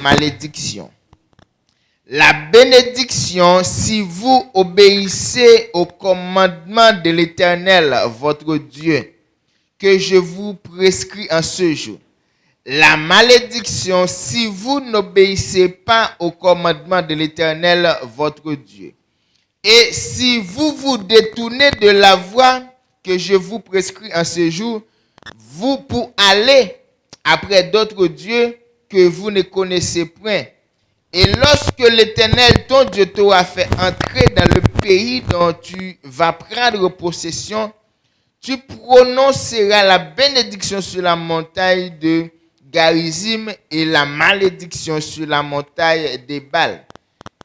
malédiction. La bénédiction, si vous obéissez au commandement de l'Éternel, votre Dieu, que je vous prescris en ce jour. La malédiction, si vous n'obéissez pas au commandement de l'Éternel, votre Dieu. Et si vous vous détournez de la voie que je vous prescris en ce jour, vous pour aller après d'autres dieux que vous ne connaissez point. Et lorsque l'Éternel, ton Dieu, t'aura fait entrer dans le pays dont tu vas prendre possession, tu prononceras la bénédiction sur la montagne de Garizim et la malédiction sur la montagne des Bals.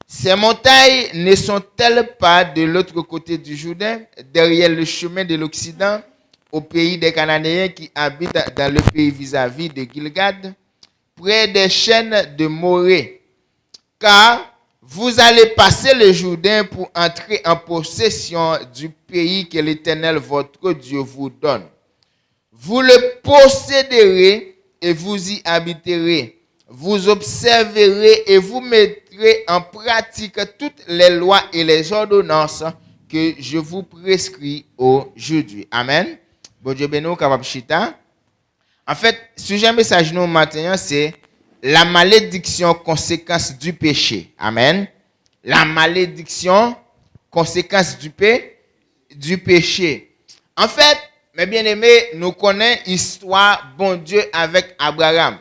Ces montagnes ne sont-elles pas de l'autre côté du Jourdain, derrière le chemin de l'Occident, au pays des Cananéens qui habitent dans le pays vis-à-vis de Gilgad, près des chaînes de Morée? Car vous allez passer le Jourdain pour entrer en possession du pays que l'Éternel votre Dieu vous donne. Vous le posséderez et vous y habiterez. Vous observerez et vous mettrez en pratique toutes les lois et les ordonnances que je vous prescris aujourd'hui. Amen. Bon Dieu béni, capable chita. En fait, sujet message nous matin, c'est la malédiction, conséquence du péché. Amen. La malédiction, conséquence du péché. En fait, mes bien-aimés, nous connaissons l'histoire bon Dieu avec Abraham.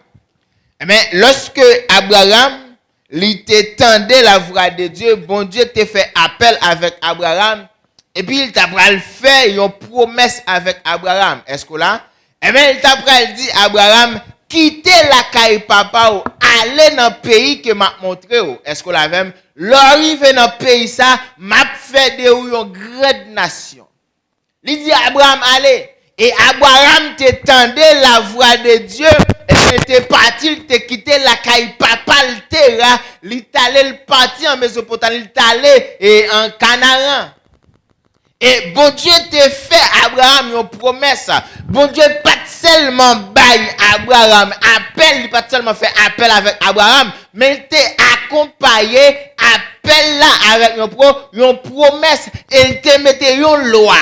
Mais lorsque Abraham, il tendait la voix de Dieu, bon Dieu t'a fait appel avec Abraham, et puis il t'a fait une promesse avec Abraham. Est-ce que là? Et bien il t'a dit Abraham, quittez la caille papa, allez dans le pays que m'a montré. Est-ce que là même? L'arrivé dans le pays ça, m'a fait de une grande nation. Il dit Abraham, allez. Et Abraham t'étendait la voix de Dieu, et t'es parti, il t'a quitté la caille papa, le terrain, il t'allait le parti en Mésopotamie, il t'allait et en Canaan. Et bon Dieu t'a fait Abraham une promesse. Bon Dieu pas seulement bail Abraham appel, il pas seulement fait appel avec Abraham, mais il t'a accompagné appel là avec une promesse et il t'a mis une loi.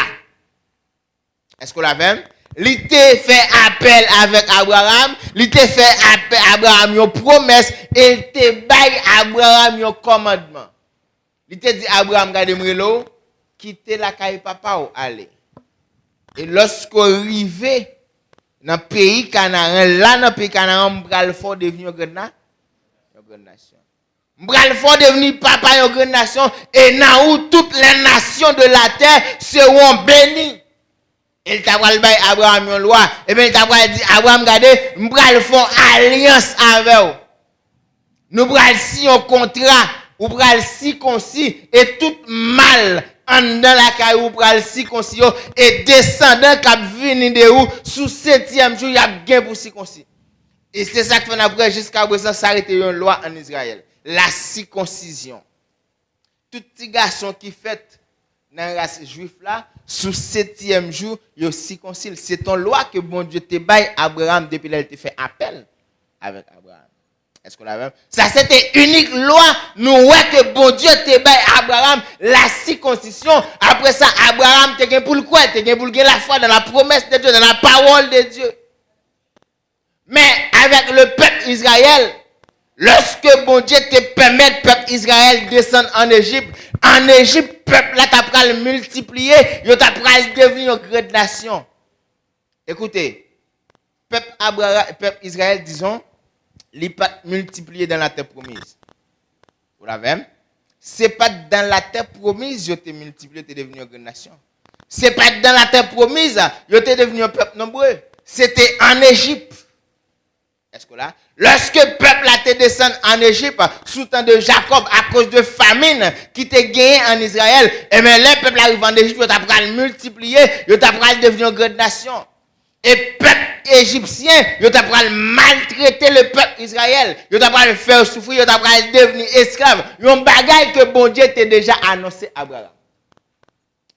Est-ce que la même? Il t'a fait appel avec Abraham, il t'a fait appel Abraham une promesse et il t'a bail Abraham un commandement. Il t'a dit Abraham regardez-moi quitter la caille papa ou aller. Et lorsqu'on arrive dans le pays Canaan, là dans le pays Canaan, m'bral fort devenir une grande nation. M'bral fort devenir papa une grande nation et dans où toutes les nations de la terre seront bénies. Et il t'a bail Abraham une loi. Et bien il t'a dit Abraham regardez, m'bral font alliance avec vous. Nous bral si un contrat, ou bral si concis et tout mal en dans la caille ou bral si concis et descendant qui vini de où sous 7e jour il y a gain pour si concis. Et c'est ça que fait après jusqu'à présent s'arrêter une loi en Israël, la circoncision. Tout petit garçon qui fait dans la race juif là sous 7e jour il circoncis. C'est une loi que bon Dieu te bail Abraham depuis là il te fait appel avec Abraham. Est-ce qu'on l'a même? Ça, c'était unique loi. Nous, ouais, que bon Dieu te bail Abraham la circoncision. Après ça, Abraham te gagne pour le quoi? Te gagne pour la foi dans la promesse de Dieu, dans la parole de Dieu. Mais avec le peuple Israël, lorsque bon Dieu te permet le peuple Israël descendre en Égypte, peuple là, t'as pris le multiplier, yo t'as pris le devenir une grande nation. Écoutez, peuple Israël, disons, il pas multiplié dans la terre promise. Vous l'avez? C'est pas dans la terre promise que tu es multiplié, tu es devenu une grande nation. C'est pas dans la terre promise que tu es devenu un peuple nombreux. C'était en Égypte. Est-ce que là? Lorsque le peuple a été descendu en Égypte, sous temps de Jacob, à cause de famine qui t'est gagné en Israël, et bien le peuple arrive en Égypte, il t'a pris multiplier, il t'a pris devenir une grande nation. Et peuple égyptien, il t'a pris maltraiter le peuple Israël, il t'a pris faire souffrir, il t'a pris devenir esclave. Un bagage que bon Dieu t'a déjà annoncé à Abraham.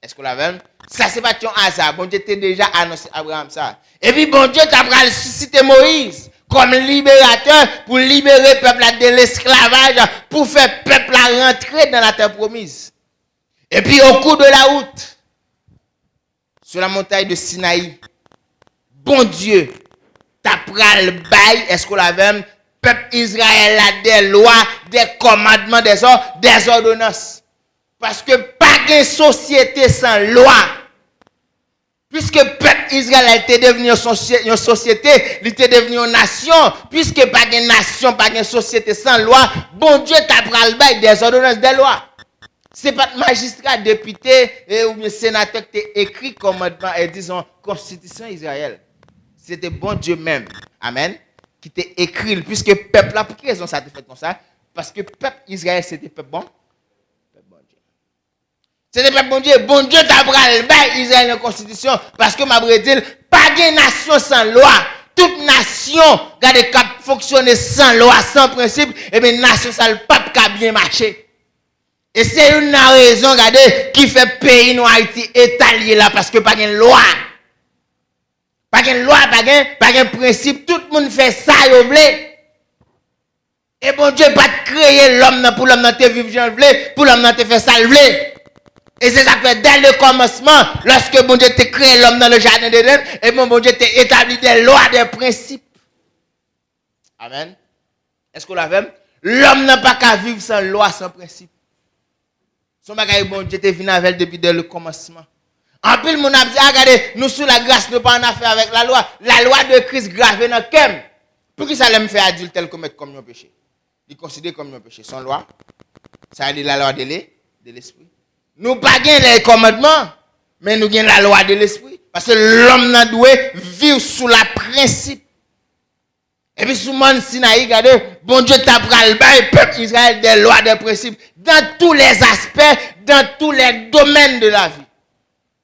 Est-ce que vous l'avez? Ça, c'est pas un hasard. Bon Dieu t'a déjà annoncé à Abraham ça. Et puis bon Dieu t'a pris susciter Moïse comme libérateur pour libérer le peuple de l'esclavage, pour faire le peuple rentrer dans la terre promise. Et puis au cours de la route, sur la montagne de Sinaï, bon Dieu, t'as pris le bail, est-ce qu'on l'avait, peuple Israël a des lois, des commandements, des ordonnances. Parce que pas de société sans loi. Puisque le peuple Israël était devenu une société, il était devenu une nation, puisque pas de nation, pas de société sans loi, bon Dieu t'a pris le bail des ordonnances, des lois. C'est pas de magistrat, député ou bien sénateur qui a écrit commandement et disons constitution Israël. C'était bon Dieu même. Amen. Qui t'a écrit, puisque le peuple là, pour quelle raison ça a été fait comme ça? Parce que le peuple Israël c'était peuple bon. C'était pas bon Dieu. Bon Dieu t'a pris le bail Israël en constitution. Parce que ma dit, pas de nation sans loi. Toute nation, regardez, qui fonctionne sans loi, sans principe, et bien, nation, ça le pape qui a bien marché. Et c'est une raison, regardez, qui fait pays nous Haïti étalé là, parce que pas de loi. Pas de loi, pas de principe. Tout le monde fait ça, il veut. Et bon Dieu, pas créer l'homme pour l'homme te vivre, j'en veux, pour l'homme te faire ça, il veut. Et c'est ça que fait dès le commencement, lorsque bon Dieu t'a créé l'homme dans le jardin d'Éden, et bon Dieu t'a établi des lois, des principes. Amen. Est-ce qu'on l'a vu? L'homme n'a pas qu'à vivre sans loi, sans principe. Son bagage bon Dieu t'a venu avec depuis dès le commencement. En plus, mon a dit, regardez, nous sous la grâce, nous pas en affaire avec la loi. La loi de Christ gravée dans le cœur. Pour qui ça l'aime faire adulte tel commettre comme un péché? Il considère comme un péché. Sans loi, ça veut dire la loi de l'esprit. Nous pas les commandements, mais nous avons la loi de l'esprit. Parce que l'homme n'a doit vivre sous la principe. Et puis sous Mont Sinaï, regardez, bon Dieu t'a pris le bail, peuple Israël, des lois, des principes, dans tous les aspects, dans tous les domaines de la vie.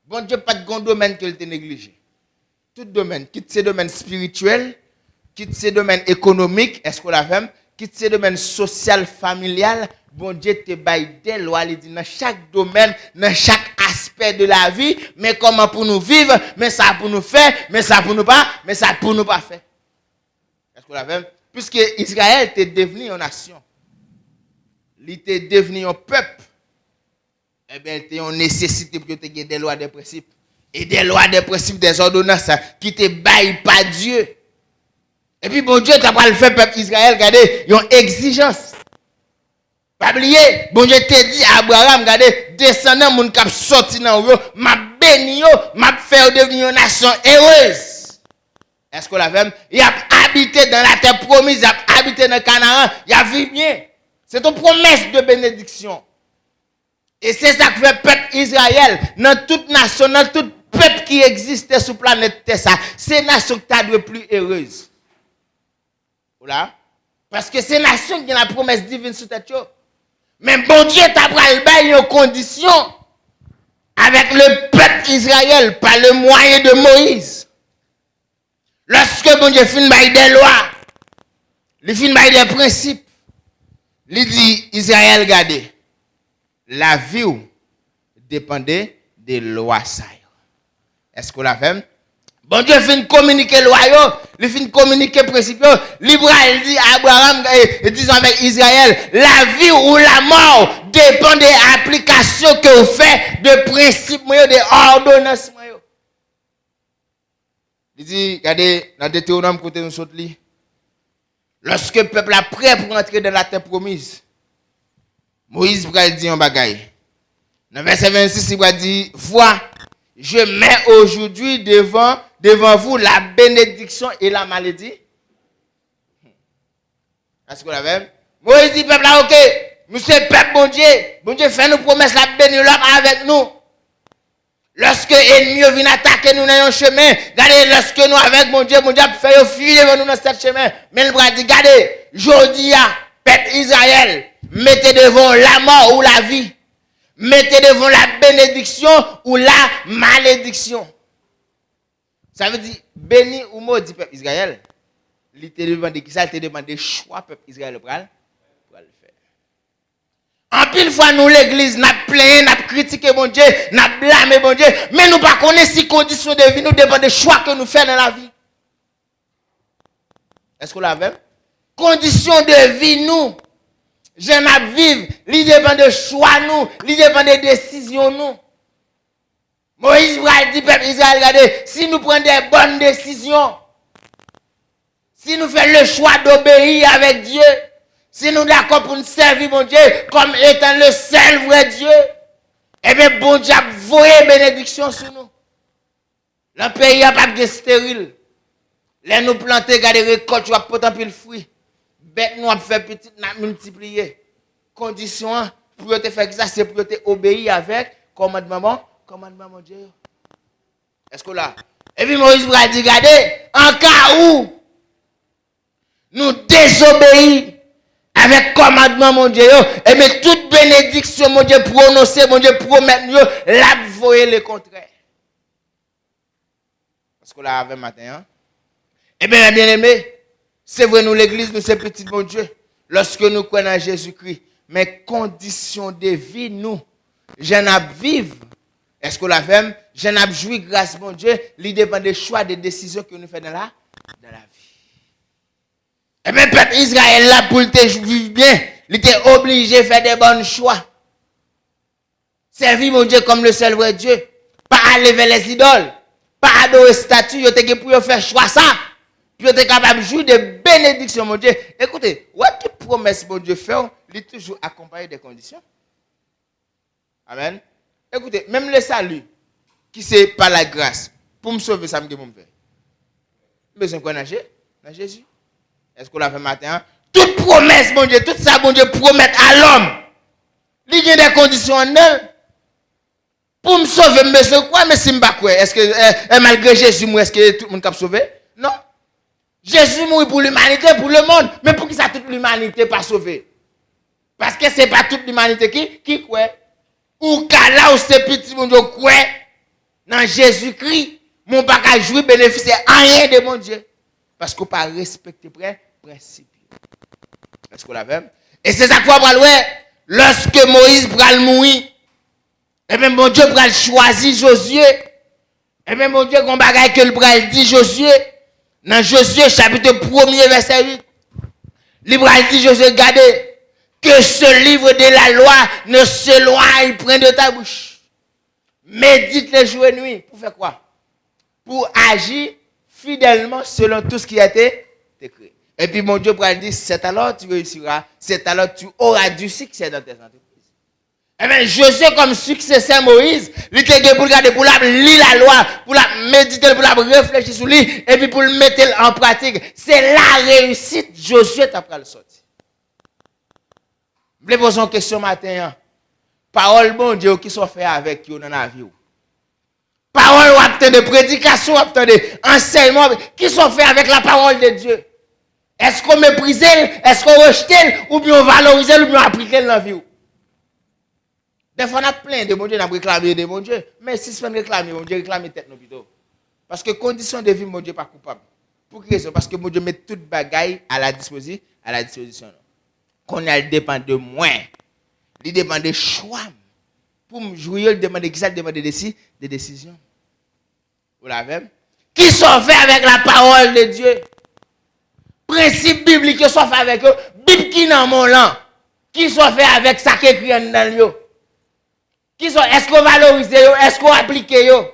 Bon Dieu pas de grand domaine qu'il te négligé. Tout domaine, quitte ces domaines spirituels, quitte ces domaines économiques, est-ce qu'on l'a fait? Quitte ces domaines social, familial, bon Dieu te baille des lois, il dit dans chaque domaine, dans chaque aspect de la vie, mais comment pour nous vivre, mais ça pour nous faire, mais ça pour nous pas, mais ça pour nous pas faire. Est-ce qu'on l'a fait? Puisque Israël était devenu une nation, il était devenu un peuple, eh bien, il était une nécessité pour que tu aies des lois, des principes, et des lois, des principes, des ordonnances qui te baillent pas Dieu. Et puis, bon Dieu, tu pas le fait, peuple Israël, regardez, ils ont exigence. Pas oublier, bon Dieu te dit à Abraham, regardez, descendant, mon cap sorti dans le m'a béni, m'a fait devenir une nation heureuse. Est-ce qu'on l'a fait? Il a habité dans la terre promise, il a habité dans le Canaan, il a vécu bien. C'est une promesse de bénédiction. Et c'est ça que fait peuple Israël, dans toute nation, dans tout peuple qui existait sur la planète Terre, c'est une nation qui est plus heureuse. Voilà. Parce que c'est la nation qui a la promesse divine sur tête. Mais bon Dieu t'a pris le bail en condition avec le peuple Israël par le moyen de Moïse. Lorsque bon Dieu fin bail des lois, il fin bail des principes, il dit Israël, regardez, la vie dépendait des lois. Est-ce qu'on l'a fait? Bon Dieu fin communiquer loi, il fin communiquer principe, l'Ibrahim dit à Abraham, disons avec Israël, la vie ou la mort dépend des applications que vous faites, de principes, de ordonnances. Il dit, regardez, dans Deutéronome, côté nous saute li. Lorsque le peuple est prêt pour entrer dans la terre promise, Moïse va dire un bagaille. Dans verset 26, il va dire, vois, je mets aujourd'hui devant vous la bénédiction et la malédiction. Est-ce qu'on l'avait? Moïse dit, peuple là, ok, nous sommes peuple, bon Dieu fait nous promesse la bénédiction avec nous. Lorsque l'ennemi vient attaquer nous dans un chemin, regardez, lorsque nous avec mon Dieu fait fuir devant nous dans ce chemin. Mais le bras dit, regardez, aujourd'hui, peuple Israël, mettez devant la mort ou la vie. Mettez devant la bénédiction ou la malédiction. Ça veut dire, béni ou maudit peuple Israël. Il te demande qui ça, il te demande choix peuple Israël pour le faire. En pile fois, nous, l'église, nous plaint, nous critiqué mon Dieu, nous blâmé mon Dieu, mais nous ne connaissons pas si conditions de vie nous dépendent des choix que nous faisons dans la vie. Est-ce que vous l'avez? Condition de vie, nous. J'aime à vivre. Il dépend de choix, nous. Il dépend des décisions, nous. Moïse va dire, peuple Israël, regardez, si nous prenons des bonnes décisions, si nous faisons le choix d'obéir avec Dieu, si nous sommes d'accord pour nous servir, mon Dieu, comme étant le seul vrai Dieu, eh bien, bon Dieu, voyez bénédiction sur nous. Le pays n'a pas de stérile. Là, nous planter, garder récolte, tu vas potentiel fruit. Bête, nous avons fait petit, nous avons multiplié. Condition pour te faire ça, c'est pour te obéir avec commandement, mon Dieu. Est-ce que là? Et puis Moïse va dire, regardez, en cas où nous désobéissons avec commandement, mon Dieu, et mais toute bénédiction, mon Dieu, prononcée, mon Dieu, promettre, là, vous voyez le contraire. Parce que là, avec matin, hein? Eh bien, bien aimé, c'est vrai, nous, l'église, nous, c'est petit, mon Dieu. Lorsque nous croyons en Jésus-Christ, mais conditions de vie, nous, j'en ai vivre. Est-ce que la femme, j'en ai joué grâce, mon Dieu, il dépend des choix, des décisions que nous faisons dans la vie. Eh bien, peuple Israël, là, pour te vivre bien, il était obligé de faire des bons choix. Servir, mon Dieu, comme le seul vrai Dieu. Pas aller vers les idoles. Pas adorer statue, il était pour faire choix ça. Puis il était capable de jouer des bénédictions, mon Dieu. Écoutez, toute promesse, mon Dieu, fait, il est toujours accompagné des conditions. Amen. Écoutez, même le salut, qui c'est par la grâce, pour me sauver, ça me dit, mon père. Besoin de quoi dans Jésus? Est-ce qu'on l'a fait matin? Toute promesse, mon Dieu, tout ça, mon Dieu, promet à l'homme. Il y a des conditions en elle. Pour me sauver, je besoin de quoi? Mais si je ne sais pas, est-ce que malgré Jésus, est-ce que tout le monde peut sauver? Non. Jésus mourit pour l'humanité, pour le monde. Mais pour qui ça toute l'humanité pas sauvée? Parce que ce n'est pas toute l'humanité qui croit. Ou qu'à là où c'est petit, mon Dieu, croit dans Jésus-Christ, mon pas qu'à jouer bénéficier à rien de mon Dieu. Parce qu'on pas respecter le principe. Est-ce qu'on l'a fait? Et c'est ça qu'on va voir. Lorsque Moïse pral mourir, et bien mon Dieu pral choisir Josué. Et bien mon Dieu, qu'on bagaille que le pral dit Josué. Dans Josué, chapitre 1er, verset 8. Le pral dit Josué, regardez, que ce livre de la loi ne s'éloigne point de ta bouche. Médite les jours et nuits. Pour faire quoi? Pour agir fidèlement selon tout ce qui a été écrit. Et puis mon Dieu pourra dire, c'est alors tu réussiras, c'est alors tu auras du succès dans tes entreprises. Eh bien, Josué comme successeur Moïse, il était pour regarder, pour lire la loi, pour la méditer, pour la réfléchir sur lui, et puis pour le mettre en pratique. C'est la réussite, Josué t'apprend le sortir. Je vais poser une question matin. Parole bon Dieu qui sont fait avec vous dans la vie. Parole ou obtenir de prédication, obtenir enseignement qui sont faits avec la parole de Dieu. Est-ce qu'on méprise, est-ce qu'on rejette, ou bien on valorise, ou bien on applique dans la vie? Des fois, on a plein de mon Dieu, on a réclamé de mon Dieu. Mais si on réclame, mon Dieu réclame tête nos plutôt. Parce que condition de vie, mon Dieu n'est pas coupable. Pour quelle raison? Parce que mon Dieu met toute bagaille à la disposition. Qu'on a dépend de moi. Il dépend des choix. Pour me jouer, il demande qui ça, il demande des décisions. Vous l'avez? Qui sont faits avec la parole de Dieu. Principes bibliques qui sont faits avec eux. Bible qui dans mon langue. Qui sont faits avec ça qui est écrit dans le livre. Est-ce qu'on valorise yo? Est-ce qu'on applique yo?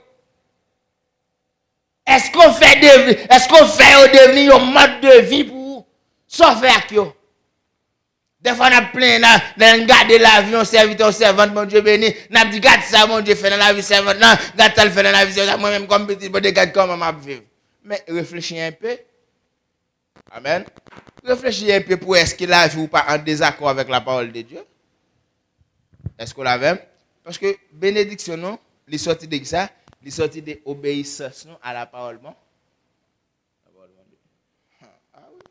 Est-ce qu'on fait devenir un mode de vie pour vous? Sans faire avec yo. Des fois, on a plein de garder l'avion, serviteur, servante, mon Dieu béni. On a dit, garde ça, mon Dieu, fait dans la vie servante. Non, garde ça, le fait dans la vie servante. Moi-même, comme petit, bon, regarde comment je vais vivre. Mais réfléchis un peu. Amen. Réfléchis un peu pour est-ce que la vie ou pas en désaccord avec la parole de Dieu. Est-ce qu'on l'avait? Parce que bénédiction, non, les sorties de ça, les sorties de obéissance à la parole, non? Ah oui.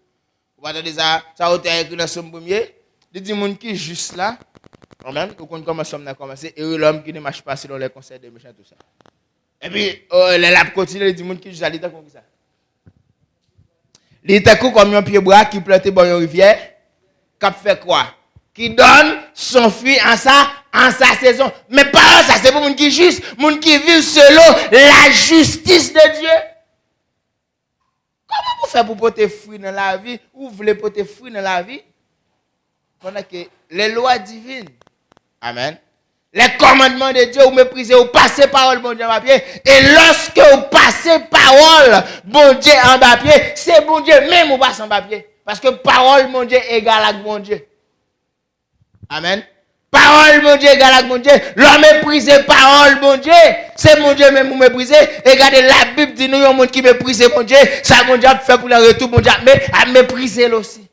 Vous attendez ça, ça a été écrit dans son premier. Il dit, mon qui est juste là, amen, vous comprenez comment ça a commencé, et l'homme qui ne marche pas selon les conseils des méchants, tout ça. Et puis, la continue, il dit, mon qui est juste là, il est comme ça. Il est comme un pied bras qui plante dans une rivière, qui fait quoi? Qui donne son fruit en sa saison. Mais pas ça, c'est pour les gens qui est juste, les gens qui vivent selon la justice de Dieu. Comment vous fait pour porter fruit dans la vie, ou voulez porter fruit dans la vie, pendant que les lois divines, amen, les commandements de Dieu, vous méprisez, vous passez parole, bon Dieu, en papier, et lorsque vous passez parole, bon Dieu, en papier, c'est bon Dieu, même vous passez en papier, parce que parole, mon Dieu, égale à bon Dieu. Amen. Parole, mon Dieu, égale à mon Dieu. L'homme méprise parole, mon Dieu. C'est mon Dieu même vous méprisez. Et regardez, la Bible dit nous, il y a un monde qui méprise mon Dieu. Ça, mon Dieu, fait pour le retour, mon Dieu, mais à mépriser aussi.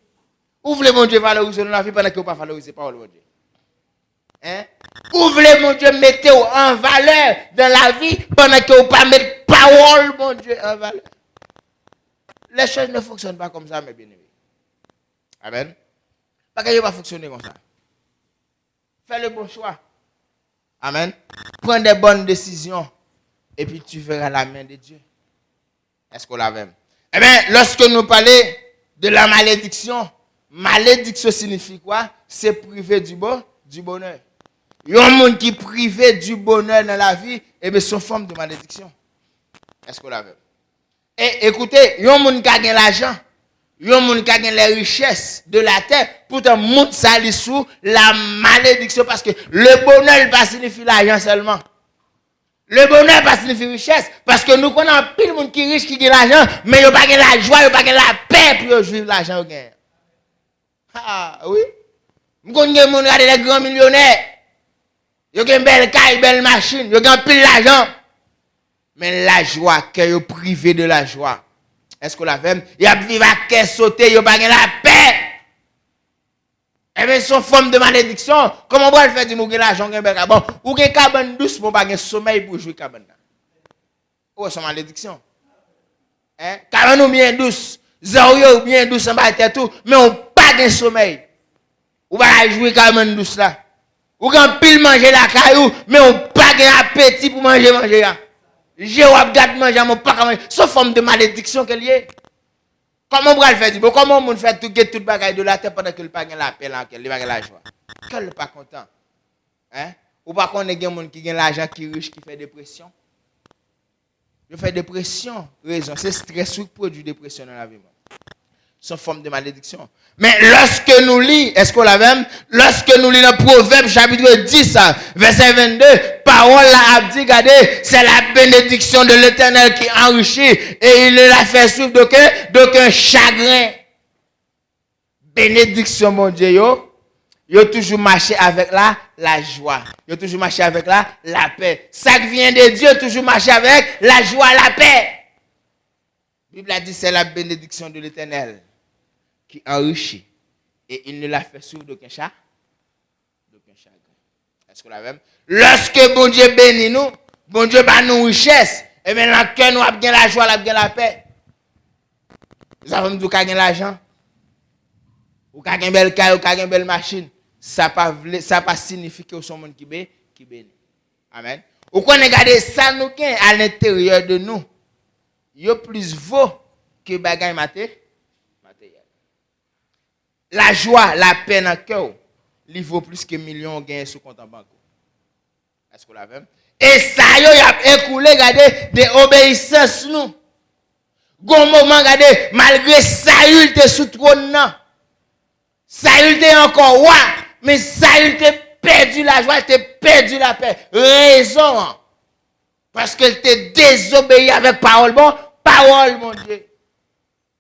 Où voulez mon Dieu valoriser dans la vie pendant que vous ne pas valoriser parole, mon Dieu? Hein? Où voulez mon Dieu mettre en valeur dans la vie pendant que vous ne pas mettre parole, mon Dieu, en valeur? Les choses ne fonctionnent pas comme ça, mes bien-aimés. Amen. Pas que ne pas fonctionner comme ça. Fais le bon choix. Amen. Prends des bonnes décisions. Et puis tu verras la main de Dieu. Est-ce qu'on l'a même? Eh bien, lorsque nous parlons de la malédiction, malédiction signifie quoi? C'est privé du bonheur. Il y a un monde qui est privé du bonheur dans la vie, et bien c'est une forme de malédiction. Est-ce qu'on l'a même? Et écoutez, il y a un monde qui a gagné l'argent. Il y a un monde qui a gagné les richesses de la terre. Pourtant, monde ça li sous la malédiction. Parce que le bonheur ne pas signifie l'argent seulement. Le bonheur pas signifie richesse. Parce que nous connaissons pile de monde qui est riche, qui a l'argent, mais il n'y a pas la joie, il n'y a pas la paix pour vivre l'argent. Ah oui. Nous connaissons les grands millionnaires. Ils ont une belle caille, belle machine. Ils ont pile d'argent. Mais la joie, qu'ils sont privés de la joie. Est-ce qu'on l'a fait? Il y a vivre à caisse sauter, il n'y a pas la paix. Eh bien, son forme de malédiction. Comment on va le faire du mourir l'argent? Bon, ou une cabane douce pour pas sommeil pour jouer cabane. Oh, c'est malédiction. Hein? Cabane ou bien douce. Zéro bien douce en bas de tout. Mais on pas de sommeil. Ou pas jouer cabane douce là. Ou quand pile manger la caillou, mais on pas d'appétit pour manger là. J'ai regardé manger, mon pas manger. C'est forme de malédiction qu'elle y est. Comment on va le faire? Comment on fait tout bagaille de la terre pendant que le pas la paix là, qu'elle pas la joie? Qu'elle n'est pas content. Hein? Ou pas qu'on ait des gens qui gagne l'argent, qui riche, qui fait dépression. Je fais dépression, raison. C'est stress qui produit dépression dans la vie. C'est forme de malédiction. Mais lorsque nous lisons, est-ce qu'on l'a même? Lorsque nous lisons Proverbe chapitre 10, verset 22, parole là a dit, regardez, c'est la bénédiction de l'Éternel qui enrichit et il ne la fait suivre d'aucun chagrin. Bénédiction, mon Dieu, yo toujours marché avec la joie. Yo toujours marché avec la paix. Ça qui vient de Dieu, toujours marché avec la joie, la paix. La Bible a dit, c'est la bénédiction de l'Éternel qui enrichit et il ne la fait suivre d'aucun chagrin. Est-ce que la même? Lorsque bon Dieu bénit nous, bon Dieu bat nous richesse, et bien dans le cœur nous avons la joie, nous avons la paix. Nous avons dit qu'on a l'argent, ou qu'on a une belle caille, ou qu'on a une belle machine. Ça ne pas signifie que nous sommes un monde qui bénit. Amen. Ou qu'on a gardé ça nous à l'intérieur de nous. Il y a plus vaut que bagaille matériel. La joie, la paix dans le cœur, il vaut plus que millions gagnés sur compte en banque. Est-ce que vous l'avez? Et ça, il a écoulé, regardez, des obéissances nous. Gon moment, regardez, malgré Saül était sous trône, Saül était encore roi, mais Saül était perdu la joie, était perdu la paix. Raison. Parce qu'elle était désobéi avec parole. Bon, parole, mon Dieu.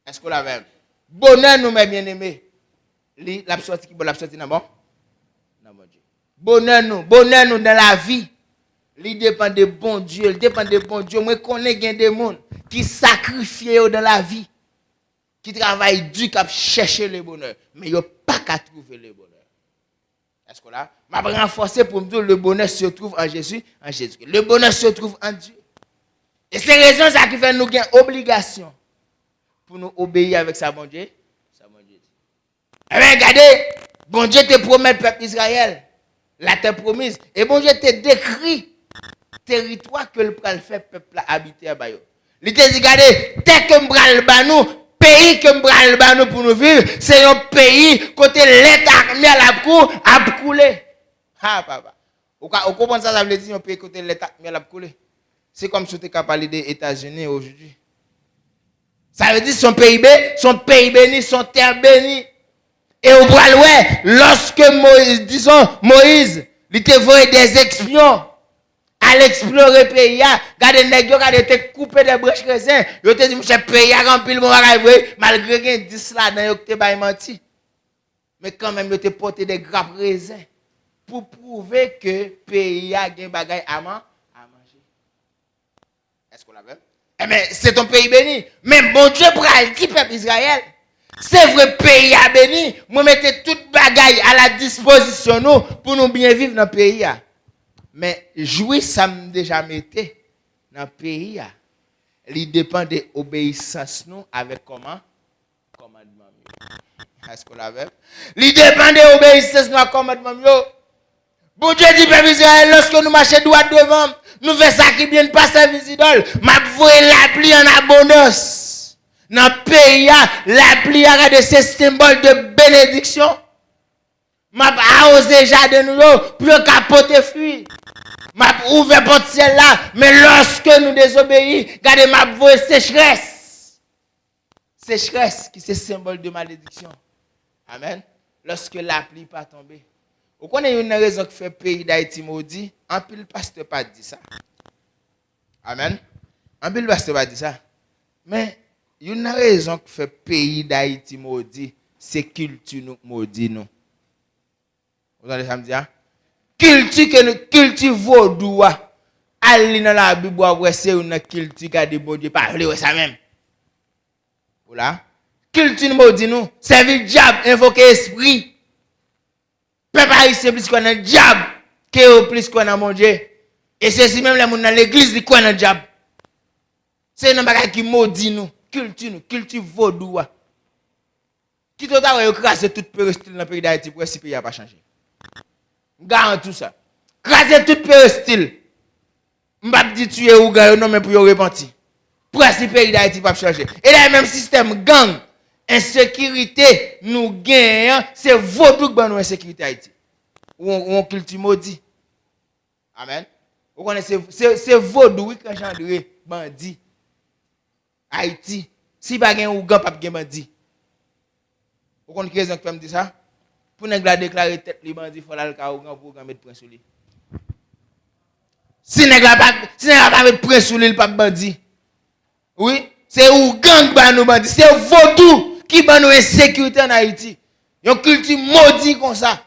Est-ce que vous l'avez? Bonheur, nous, mes bien-aimés. La sortie dans bon? Non, mon Dieu. Bonheur nous dans la vie. Il dépend de bon Dieu. Il dépend de bon Dieu. Moi, je connais des gens qui sacrifient dans la vie. Qui travaillent dur, qui chercher le bonheur. Mais ils n'ont pas qu'à trouver le bonheur. Est-ce que là? Je vais renforcer pour me dire le bonheur se trouve en Jésus. Le bonheur se trouve en Dieu. Et c'est raison ça qui fait nous une obligation pour nous obéir avec sa bon Dieu. Eh bien, regardez, bon Dieu te promet le peuple d'Israël, la terre promise. Et bon Dieu te décrit territoire que le peuple fait peuple habiter à Bayo. Il te dit, regardez, tel que m'bral banou, pays que m'bral banou pour nous vivre, c'est un pays côté l'État a coulé. Ah, papa. Vous comprenez ça, ça veut dire un pays côté l'État a coulé. C'est comme si tu es capable des États-Unis aujourd'hui. Ça veut dire son pays béni, son terre bénie. Et au bras lorsque Moïse, il te voyait des espions à l'explorer le pays, regardez les nègres, regardez te couper des branches chrétiennes, yo te dit monsieur pays a rempli le bon bagage malgré qu'il 10 là dans yo te bay menti. Mais quand même yo te porté des grappes raisins pour prouver que le pays a gen bagage à manger. Est-ce qu'on l'a vu? Eh bien, c'est ton pays béni. Mais bon Dieu pral dit peuple Israël. C'est vrai, pays a béni. Moi, mettez toute bagaille à la disposition nous pour nous bien vivre dans le pays. Mais jouir, ça me déjà metté dans le pays. Il dépend de l'obéissance nous avec comment? Commandement. Est-ce qu'on l'a vu? Il dépend de l'obéissance nous avec commandement. Bon Dieu dit, peuple Israël, lorsque nous marchons droit devant, nous faisons ça qui vient de passer visiteurs. Ma voix la pluie en abondance. Dans le pays, la pluie a de ces symboles de bénédiction. Ma arrose jardin nous pour capoter fruits. Ma ouvert porte ciel là, mais lorsque nous désobéissons, regardez ma voix sécheresse. Sécheresse qui c'est symbole de malédiction. Amen. Lorsque la pluie pas tomber. Vous connaissez une raison qui fait le pays d'Haïti maudit? Un pile pasteur pas dit ça. Amen. Un pile pasteur pas dit ça. Mais une raison qui fait le pays d'Haïti maudit, c'est culture maudit nous. Vous entendez ça me dire? Culture que nous culture vaudou. Allez dans la Bible voir c'est une culture qui a des bon Dieu parler ça même. Voilà. Culture maudit nous, servir diable, invoquer esprit. Peuple haïtien plus qu'on a diable que plus qu'on a mon Dieu. Et c'est si même les gens dans l'église qui qu'on a diable. C'est un bagage qui maudit nous, culture vaudou. Qui total a écrasé toute péristyle dans le pays d'Haïti pour si le pays n'a pas changé. Garantis tout ça. Craser toute péristyle. M'pas dit tuer ou gars non mais pour repentir. Pour si le pays d'Haïti pas changer. Et là même système gang insécurité, nous gagnons, c'est vaudou qui nous insécurité Haïti. Ou on culture maudit. Amen. Vous connaissez, c'est vaudou qui engendre bandit. Haïti. Si pas gagne ou gan pas gagne bandit. Vous connaissez raison qui me dit ça? Pour ne pas déclarer tête les bandits, il faut aller au gan pour mettre prince sur lui. Si ne pas mettre prince sur lui, il pas bandit. Oui, c'est ou gang ba nous bandit, c'est vaudou qui ba nous insécurité en Haïti. Yon culture maudit comme ça.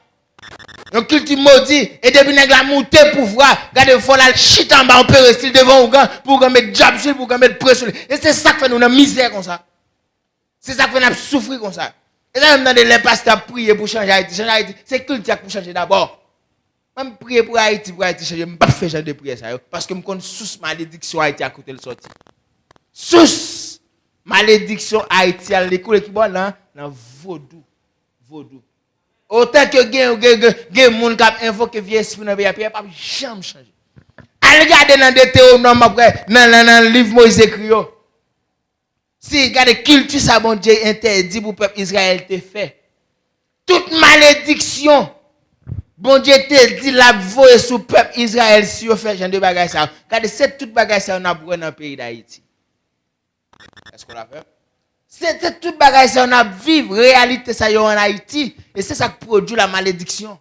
Yon culture maudit et depuis nèg la monter pouvoir, regardez faut la chita en bas on peut rester devant ou gang pour mettre job sur pour mettre pression. Et c'est ça qui fait nous dans misère comme ça. C'est ça qui fait nous souffrir comme ça. Et là même dans les pasteurs prier pour changer Haïti, c'est culture pour changer d'abord. Même prier pour Haïti changer, me pas faire genre de prière ça parce que me connais sous malédiction Haïti à côté le sorti. Sous malédiction Haïti à l'école qui bon là dans vaudou. Autant que gen moun k'ap invoquer vieux esprit dans pays pas jamais changer. Allez regarder dans des théonomes après dans le livre Moïse écrit. Si regarde culture ça bon Dieu interdit pour peuple Israël te fait. Toute malédiction bon Dieu te dit la voie sur peuple Israël si on fait genre de bagages ça. Regardez c'est toute bagage ça on a pour dans le pays d'Haïti. Est-ce qu'on l'a fait? C'est toute bagage ça on a vivre réalité ça en Haïti et c'est ça qui produit la malédiction.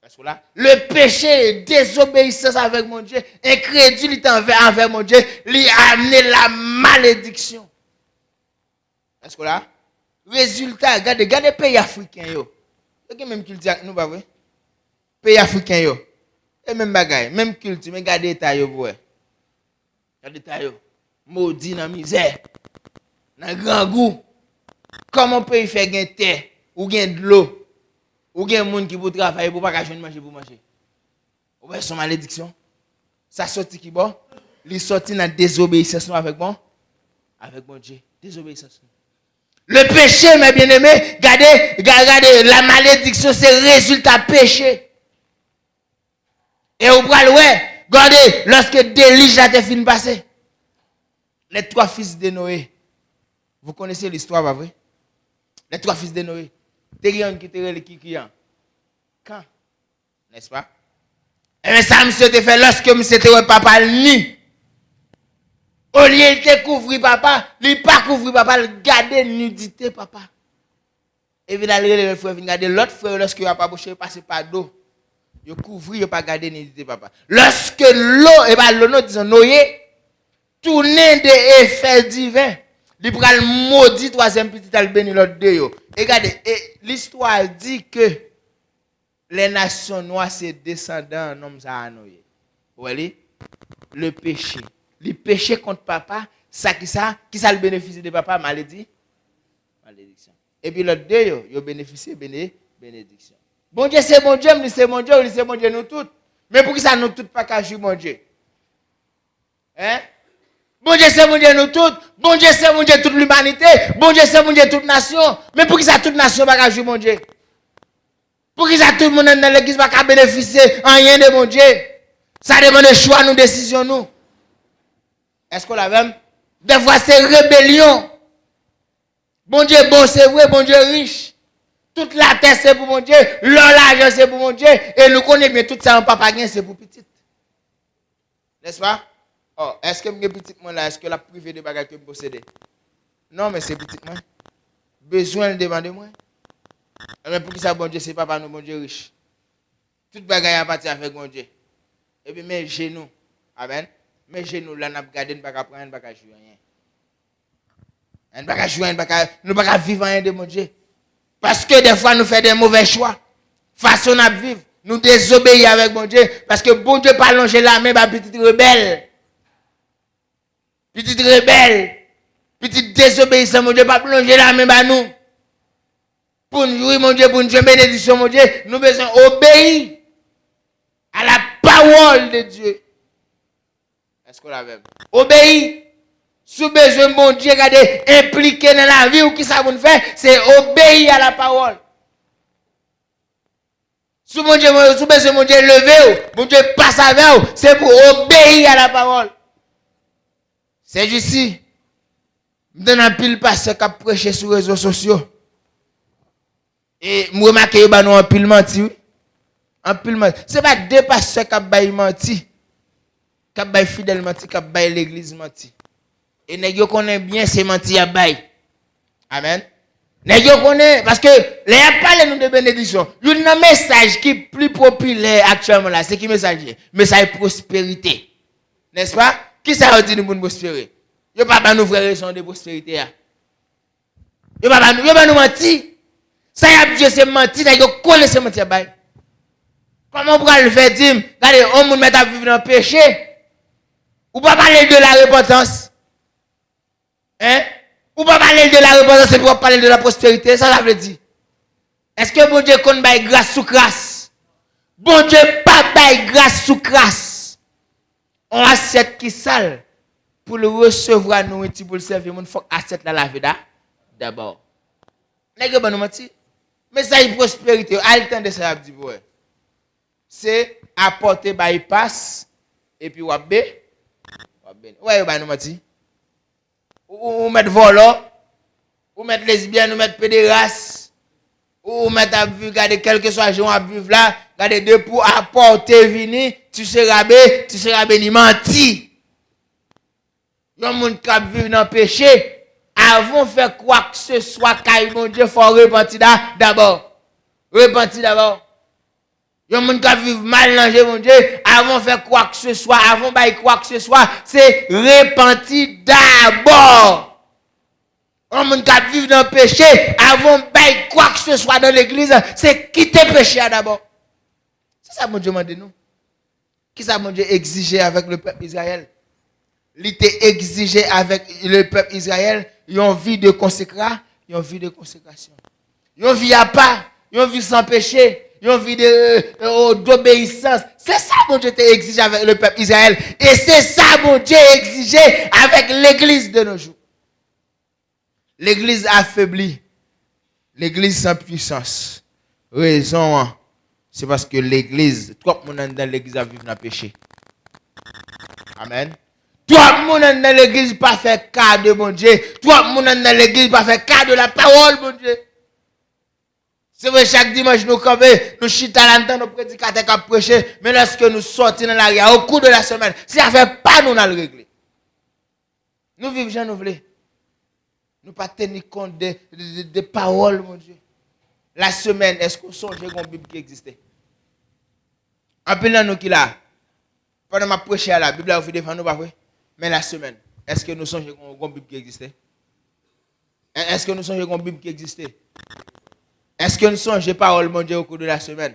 Est-ce que là le péché, désobéissance avec mon Dieu, incrédulité envers mon Dieu, lui a amené la malédiction. Est-ce que là résultat regardez pays africains yo. Il y a même culture nous pas vrai? Pays africains yo. Et même bagaille, même culture, mais regardez état yo pour. Regardez état yo. Maudit dans misère. Dans grand goût. Comment peut y faire gain terre ou gain de l'eau ou gain monde qui pour travailler pour pas gagner manger pour manger. Ou bien son malédiction. Ça sorti qui bon? Il sorti dans désobéissance avec bon Dieu. Désobéissance. Le péché mes bien-aimés, regardez la malédiction c'est résultat péché. Et au bras ouais, regardez lorsque Délige a fini passer. Les 3 fils de Noé. Vous connaissez l'histoire, pas vrai? Les 3 fils de Noé. Terian qui était le Kikian. Quand? N'est-ce pas? Et bien ça, monsieur te fait lorsque monsieur te papa ni. Au lieu de couvrir papa, il pas couvrir papa, il garde nudité papa. Et puis là, le frère vient garder l'autre frère lorsque il a pas bouché passer par d'eau. Il couvre, il pas garder nudité papa. Lorsque l'eau et pas l'eau disons noyer, tourner des effets divins. Il prend le maudit troisième petit al béni l'autre deux yo. Et regardez, l'histoire dit que les nations noires c'est descendants d'un homme ça noyer. Vous voyez? Le péché. Le péché contre papa, ça qui ça le bénéficie de papa maladie? Malédiction. Et puis l'autre deux yo bénéficie bénédiction. Bon Dieu c'est mon Dieu, c'est mon Dieu, c'est mon Dieu nous tous. Mais pour qui ça nous tous pas qu'à jouer mon Dieu? Hein? Bon Dieu c'est mon Dieu nous tous. Bon Dieu c'est mon Dieu toute l'humanité. Bon Dieu c'est mon Dieu toute nation. Mais pour qui ça toute nation pas qu'à jouer mon Dieu? Pour qui ça tout le monde dans l'église pas qu'à bénéficier en rien de mon Dieu? Ça demande de choix nous, décision nous. Est-ce qu'on l'a même? Des fois c'est rébellion. Bon Dieu bon c'est vrai, bon Dieu riche. Toute la terre c'est pour mon Dieu, l'argent c'est pour mon Dieu, et nous connaissons bien tout ça en papa gain c'est pour petit. N'est-ce pas? Oh, est-ce que mes petits moi là, est-ce que la privé de bagages que je possède? Non, mais c'est petit moi. Besoin de demander moi. Mais pour qui ça bon Dieu c'est papa nous bon Dieu riche. Toute bagaille à partir avec mon Dieu. Et puis mes genoux. Amen. Mes genoux là n'a pas gardé ne pas prendre ne pas jouer rien. Ne pas jouer nous pas vivre rien de mon Dieu. Parce que des fois, nous faisons des mauvais choix. Façon à vivre. Nous désobéissons avec mon Dieu. Parce que bon Dieu pas longer la main, petite rebelle. Petite rebelle. Petite désobéissance, mon Dieu pas longer la main, nous. Pour nous jouer, mon Dieu, pour nous jouer bénédiction, mon Dieu, nous besoin obéir à la parole de Dieu. Est-ce qu'on l'a vu? Obéir. Sous besoin, mon Dieu, regardez, impliqué dans la vie ou qui ça vous fait, c'est obéir à la parole. Sous besoin, mon Dieu, lever, mon Dieu, passe avec vous, c'est pour obéir à la parole. C'est ici. Je donne un pile pasteur qui a prêché sur les réseaux sociaux. Et je remarque que nous un pile menti. Un pile menti. Ce n'est pas deux pasteurs qui ont menti. Qui ont fidèle menti, qui ont l'église menti. Et nèg yo connaît bien c'est menti à bail. Amen. Nèg yo connaît parce que les parlent nous de bénédiction. Un message qui est plus populaire actuellement là, c'est qui message? Message prospérité. N'est-ce pas? Qui ça dit nous pour prospérer? Yo pas nous vraie raison de prospérité là. Yo pas nous mentir. Ça y a Dieu c'est menti, nèg yo connaît c'est menti à bail. Comment on pourra le faire dire? Regardez, on nous met à vivre dans le péché. Ou pas parler de la repentance. Hein? Ou pas parler de la repentance, c'est pour parler de la prospérité, ça veut dire. Est-ce que bon Dieu compte bail grâce sous grâce? Bon Dieu pas bail grâce sous grâce. On assiette qui sale pour le recevoir nous et pour le servir, il faut assiette la laver d'abord. N'est-ce pas nous mentir? Mais ça y prospérité, alterne de ça dit ouais. C'est apporter bypass et puis wabbe. Ouais, bah nous mentir. Ou mettre volant, ou mettre lesbienne, ou mettre pédérasse, ou mettre à vivre, regardez, quel que soit le jour à vivre là, regardez, deux pour apporter vini, tu seras béni, menti. Yon moun qui vivre dans le péché, avant de faire quoi que ce soit, car mon Dieu, il faut repentir d'abord. Repentir d'abord. Yon moun qui vivre mal dans mon Dieu, avant de faire quoi que ce soit, avant de faire quoi que ce soit, c'est repentir d'abord. Yon moun qui vivre dans le péché, avant de faire quoi que ce soit dans l'église, c'est quitter le péché d'abord. C'est ça mon Dieu m'a dit nous. Qui ça mon Dieu exigeait avec le peuple Israël? Il était exigé avec le peuple Israël, une vie de consécration, une vie de consécration. Une vie à part, une vie sans péché. Une vie d'obéissance. C'est ça mon Dieu t'a exigé avec le peuple Israël. Et c'est ça mon Dieu exigé avec l'église de nos jours. L'église affaiblie. L'église sans puissance. Raison, c'est parce que l'église, trop de monde dans l'église a vécu dans le péché. Amen. Tout le monde dans l'église pas fait cas de mon Dieu. Tout le monde dans l'église pas fait cas de la parole mon Dieu. C'est vrai, chaque dimanche, nous campons, nous chitons à l'entendre, nos prédicateurs qui prêchent, mais lorsque nous sortons dans la rue, au cours de la semaine, si ça ne fait pas, nous allons le régler. Nous vivons, j'en voulons. Nous pas tenir compte des paroles, mon Dieu. La semaine, est-ce qu'on songe qu'on Bible qui existait? En peu de nous qui là, pendant ma prêcher à la Bible, vous défendre nous pas vrai? Mais la semaine, est-ce que nous songeons qu'on Bible qui existait? Est-ce que nous songeons qu'on Bible qui existait? Est-ce que nous songeons parole, mon Dieu, au cours de la semaine?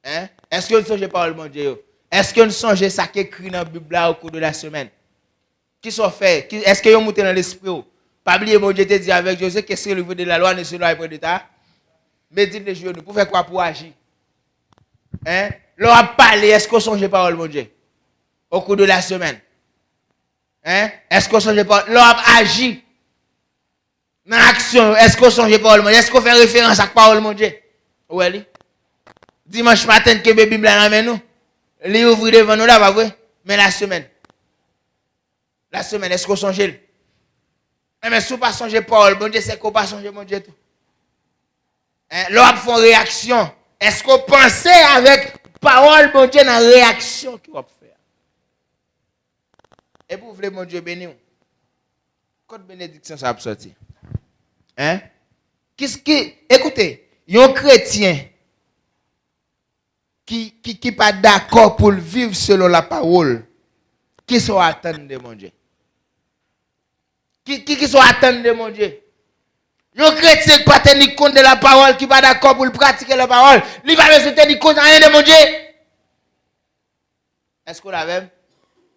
Hein? Est-ce que nous songeons parole, mon Dieu? Est-ce que nous songeons ça qui est écrit dans la Bible là au cours de la semaine? Qui sont faits? Est-ce que vous montez dans l'esprit? Pas oublier, mon Dieu te dit avec José, qu'est-ce que le livre de la loi ne se doit pas d'État? Médite les genoux, pour faire quoi pour agir? Hein? L'on a parlé, est-ce qu'on songe parole, mon Dieu? Au cours de la semaine? Hein? Est-ce qu'on songe parole? L'on a agi. Dans l'action, est-ce qu'on songe parole, mon Dieu? Est-ce qu'on fait référence à la parole, mon Dieu? Oui. Dimanche matin, que bébé blanc amène nous. Les ouvrir devant nous là, pas vrai? Mais la semaine, est-ce qu'on songe? Mais si on pas songe parole, mon Dieu, c'est qu'on pas songe, mon Dieu, tout. Hein? L'on fait une réaction. Est-ce qu'on pense avec parole, mon Dieu, dans la réaction qu'il va faire? Et vous voulez, mon Dieu, bénir? Quelle bénédiction ça va sortir? Hein? Écoutez, il y a un chrétien qui n'est pas d'accord pour vivre selon la parole. Qui sont attendre de mon Dieu? Qui sont attendre de mon Dieu? Un chrétien qui ne pas tenir compte de la parole, qui n'est pas d'accord pour pratiquer la parole, il va pas tenir compte de rien de mon Dieu. Est-ce qu'on l'a même?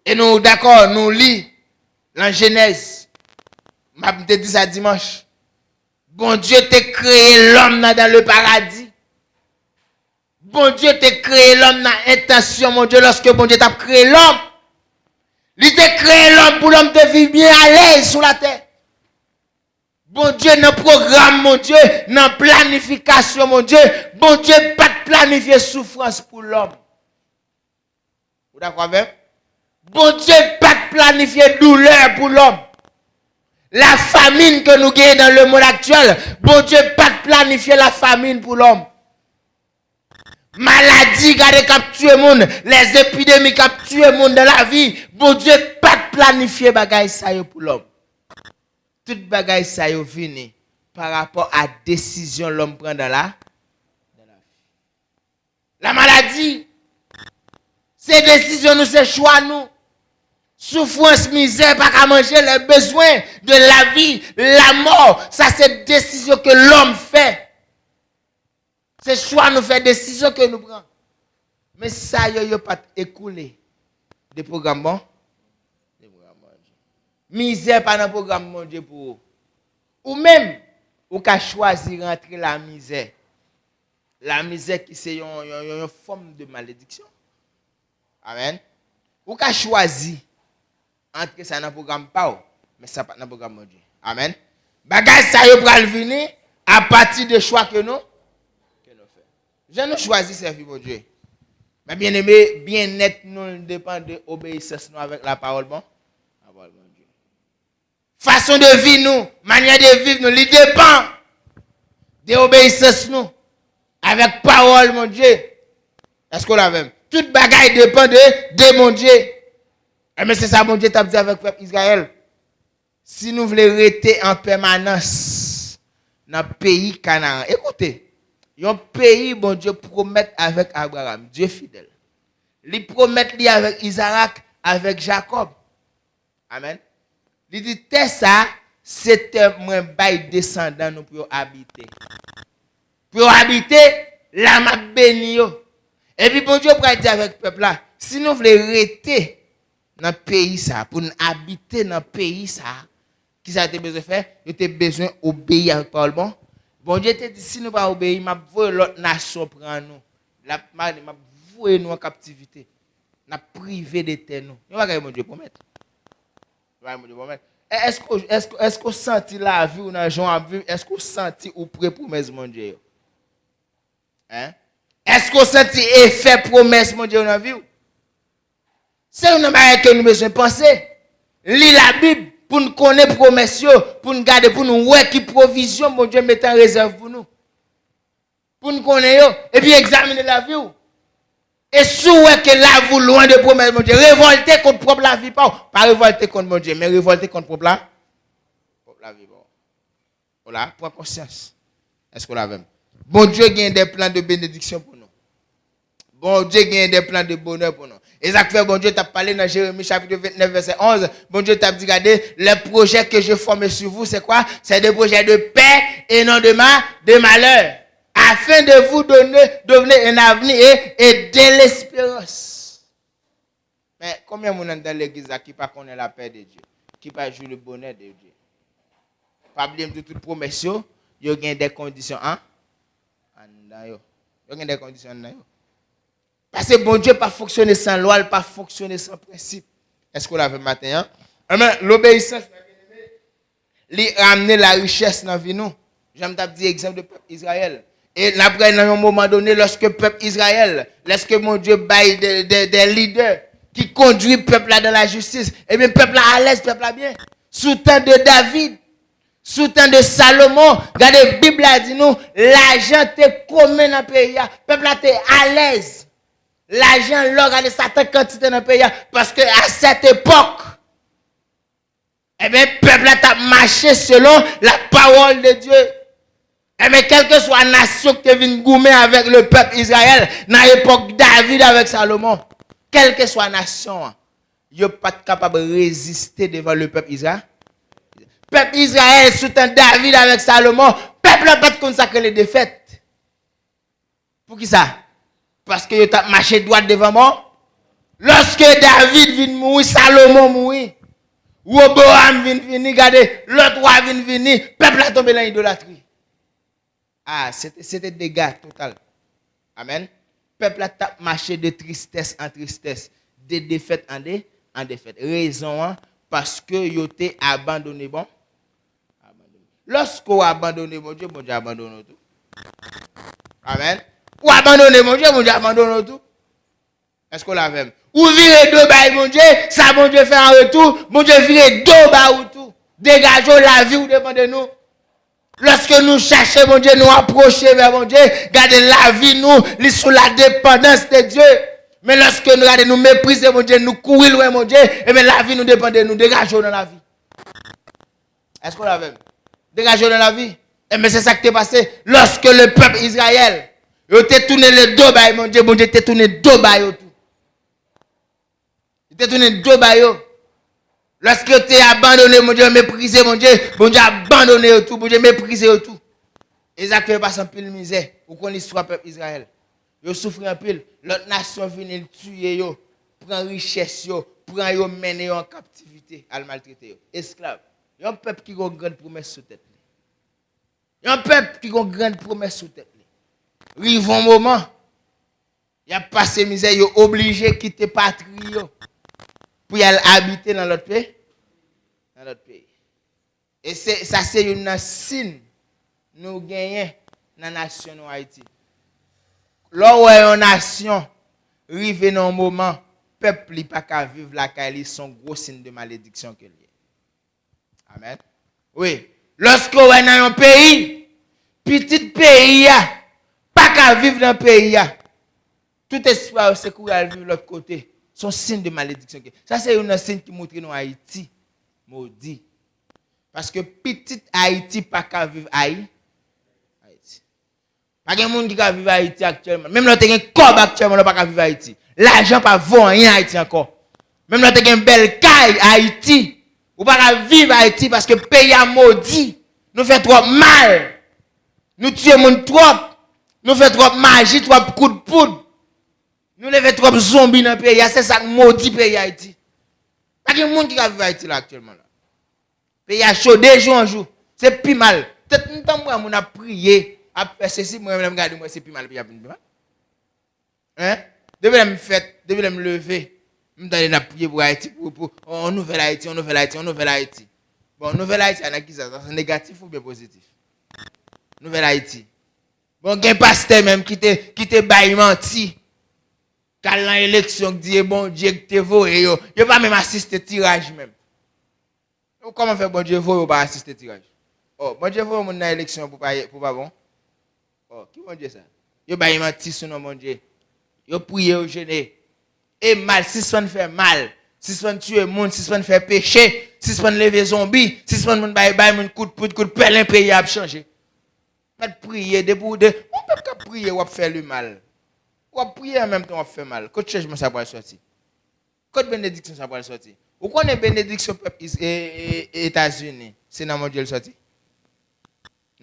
Et nous, d'accord, nous lisons la Genèse. Je te dis ça dimanche. Bon Dieu t'a créé l'homme dans le paradis. Bon Dieu t'a créé l'homme dans l'intention, mon Dieu, lorsque bon Dieu t'a créé l'homme. Il t'a créé l'homme pour l'homme de vivre bien à l'aise sur la terre. Bon Dieu, dans le programme, mon Dieu, dans la planification, mon Dieu, bon Dieu, pas de planifier souffrance pour l'homme. Vous d'accord avec? Bon Dieu, pas de planifier douleur pour l'homme. La famine que nous gagnons dans le monde actuel, bon Dieu, pas de planifier la famine pour l'homme. Maladie, qui a tué le monde, les épidémies qui ont tué le monde dans la vie, bon Dieu, pas de planifier bagaille ça pour l'homme. Toute bagaille ça yo fini par rapport à décision l'homme prend dans la vie. La maladie, c'est décision nous, c'est choix nous. Souffrance, misère, pas qu'à manger, les besoins de la vie, la mort, ça c'est décision que l'homme fait. C'est choix nous fait, décision que nous prenons. Mais ça yo pas écoulé des programmes bon. Misère pas dans le programme mon Dieu pour vous. Ou même, ou qu'à choisir rentrer la misère. La misère qui c'est une forme de malédiction. Amen. Ou qu'à choisir entrer ça dans le programme pas, mais ça pas dans le programme mon Dieu. Amen. Bagage ça yo pral venir à partir de choix que nous faisons. Je nous choisis servir mon Dieu. Mais bien aimé, bien net nous dépend de l'obéissance nous avec la parole bon. Façon de vivre nous, manière de vivre nous, il dépend de l'obéissance nous. Avec parole, mon Dieu. Est-ce qu'on l'a même? Toute bagaille dépend de mon Dieu. Mais c'est ça, mon Dieu, t'a dit avec le peuple Israël. Si nous voulons rester en permanence dans le pays Canaan, écoutez, il y a un pays, mon Dieu, promet avec Abraham, Dieu fidèle. Il promet avec Isaac, avec Jacob. Amen. Il dit, ça, c'était mon bail descendant nous pour habiter. Pour habiter, là, m'a béni. Et puis, bon Dieu, pour dire avec le peuple là, si nous voulons rester dans le pays, ça, pour habiter dans le pays, ça, qui ça a besoin de faire? Nous avons besoin d'obéir avec parole. Bon Dieu te dit, si nous ne pas obéir, m'a voué l'autre nation prendre nous. M'a voué nous en captivité. M'a privé de terre nous. Nous va mon Dieu promettre. Est-ce qu'on senti la vie ou dans Jean vivre? Est-ce qu'on senti ou prêt promesse mon Dieu? Hein? Est-ce qu'on senti effet promesse mon Dieu dans la vie? C'est une manière que nous besoin penser. Lis la Bible pour nous connaître promesse, pour nous garder, pour nous voir qui provision mon Dieu met en réserve pour nous. Pour nous connaître et puis examiner la vie. Et si vous que là, vous loin de promesse, mon Dieu, révoltez contre propre la vie, pas révolter contre mon Dieu, mais révolter contre propre la vie. Voilà, prends conscience. Est-ce qu'on l'a même? Bon Dieu gagne des plans de bénédiction pour nous. Bon Dieu gagne des plans de bonheur pour nous. Et ça fait, bon Dieu t'a parlé dans Jérémie chapitre 29, verset 11. Bon Dieu t'a dit, regardez, les projets que je forme sur vous, c'est quoi? C'est des projets de paix et non de malheur. Afin de vous donner un avenir et de l'espérance. Mais combien de gens dans l'église qui ne connaissent pas la paix de Dieu? Qui ne jouer le bonheur de Dieu? Pas oublier de toute promesse, il y a des conditions. Hein? Il y a des conditions. Parce que bon Dieu pas fonctionner sans loi, il pas fonctionner sans principe. Est-ce qu'on l'a vu matin? Hein? L'obéissance, il ramener la richesse dans la vie. J'aime dire exemple de peuple Israël. Et après, à un moment donné, lorsque le peuple Israël, lorsque mon Dieu baille des leaders qui conduisent le peuple là dans la justice, et bien le peuple là à l'aise, le peuple là bien. Sous temps de David, sous temps de Salomon, regardez, la Bible a dit nous, l'argent est commun dans le pays. Le peuple là est à l'aise. L'argent, là, regardez, certaines quantités dans le pays. Parce que à cette époque, eh bien, le peuple là a marché selon la parole de Dieu. Eh bien, quelle que soit la nation qui vient goumer avec le peuple Israël, dans l'époque David avec Salomon, quelle que soit la nation, ils ne sont pas capables de résister devant le peuple Israël. Le peuple Israël, sous temps David avec Salomon, le peuple n'a pas consacré les défaites. Pour qui ça? Parce que ils ont marché droit devant moi. Lorsque David vient mourir, Salomon mourir. Roboam vient venir, regardez, l'autre roi vient venir, le peuple a tombé dans l'idolâtrie. Ah, c'était des dégâts total. Amen. Le peuple a marché de tristesse en tristesse, de défaite en défaite. Raison, hein, parce que ils ont été abandonnés. Bon? Lorsqu'on abandonne mon Dieu abandonne tout. Amen. Ou abandonner mon Dieu abandonne tout. Est-ce qu'on l'a même? Ou virer deux bails, mon Dieu, ça, mon Dieu fait un retour, mon Dieu virer deux bails ou tout. Dégageons la vie ou dépend de nous. Lorsque nous cherchons, mon Dieu, nous approcher vers mon Dieu, gardez la vie, nous, sous la dépendance de Dieu. Mais lorsque nous regardons, nous mépriser, mon Dieu, nous courir loin, mon Dieu, et bien la vie nous dépend de nous. Dégageons dans la vie. Est-ce qu'on l'a même? Dégageons dans la vie. Et mais c'est ça qui est passé. Lorsque le peuple Israël, il a tourné les deux bails, mon Dieu, t'a tourné deux bails. Il t'a tourné deux bails. Lorsque tu es abandonné, mon Dieu, méprisé, mon Dieu abandonné tout, mon Dieu, méprisé tout. Et ça fait passer en pile misère. Vous connaissez l'histoire du peuple Israël. Ils souffrent en pile. L'autre nation vient le tuer, prend richesse, prend yo, mener en captivité, à le maltraiter. Esclave. Il y a un peuple qui a une grande promesse sous tête. Il y a un peuple qui a une grande promesse sous tête. Rive un moment, il y a passé misère, il est obligé de quitter patrie pour y aller habiter dans l'autre pays. Dans l'autre pays. Et ça, c'est une signe nous gagnons dans la nation de Haïti. Là où une nation arrive dans un moment, le peuple n'est pas qu'à vivre la caille, son gros signe de malédiction qu'il y a. Amen. Oui. Lorsque on est dans un pays, petit pays, pas qu'à vivre dans le pays, tout espoir c'est qu'on va vivre de l'autre côté. Son signe de malédiction. Ça, c'est un signe qui montre nous Haïti maudit. Parce que petit Haïti pas qu'à vivre Haïti. Pas de monde qui va vivre Haïti actuellement. Même là, tu as un corps actuellement, pas qu'à vivre Haïti. L'argent pas vaut rien Haïti encore. Même là, tu as une belle caille Haïti. Ou pas qu'à vivre Haïti parce que le pays a maudit. Nous fait trop mal. Nous tuons trop. Nous fait trop magie, trop coups de poudre. Nous levons trop zombies dans le pays. C'est ça qui maudit le pays Haïti. Pas de monde qui va vivre Haïti là actuellement. Le pays a chaud de jour en jour. C'est plus mal. Peut-être que nous avons prié. Après ceci, moi, je regarde, moi, c'est plus mal. Hein? Depuis me fait, depuis me lever, je me prier pour Haïti, pour nouvelle Haïti, nouvelle Haïti, nouvelle Haïti. Bon, nouvelle Haïti, c'est négatif ou bien positif? Nouvelle Haïti. Bon, il y a un pasteur même qui te baille menti. Quand l'élection dit, bon Dieu, que tu vois, il ne pas même assister tirage même. Comment faire bon Dieu, vous pas assister tirage? Oh, bon Dieu, vous, mon élection pour pas bon? Oh, qui bon Dieu ça? Yo ba menti sur nom mon Dieu. Yo prier au jeûner. Et mal, si son fait mal, si son tue monde, si son fait péché, si son lever zombie, si son moun bay moun coup de pelle un pays a changer. Pas de prier debout de on peut pas prier ou faire le mal. Ou prier en même temps on fait mal. Côté changement ça va sortir. Côté bénédiction ça va sortir. Ou connaît bénédiction peuple États-Unis, c'est dans mon Dieu sorti.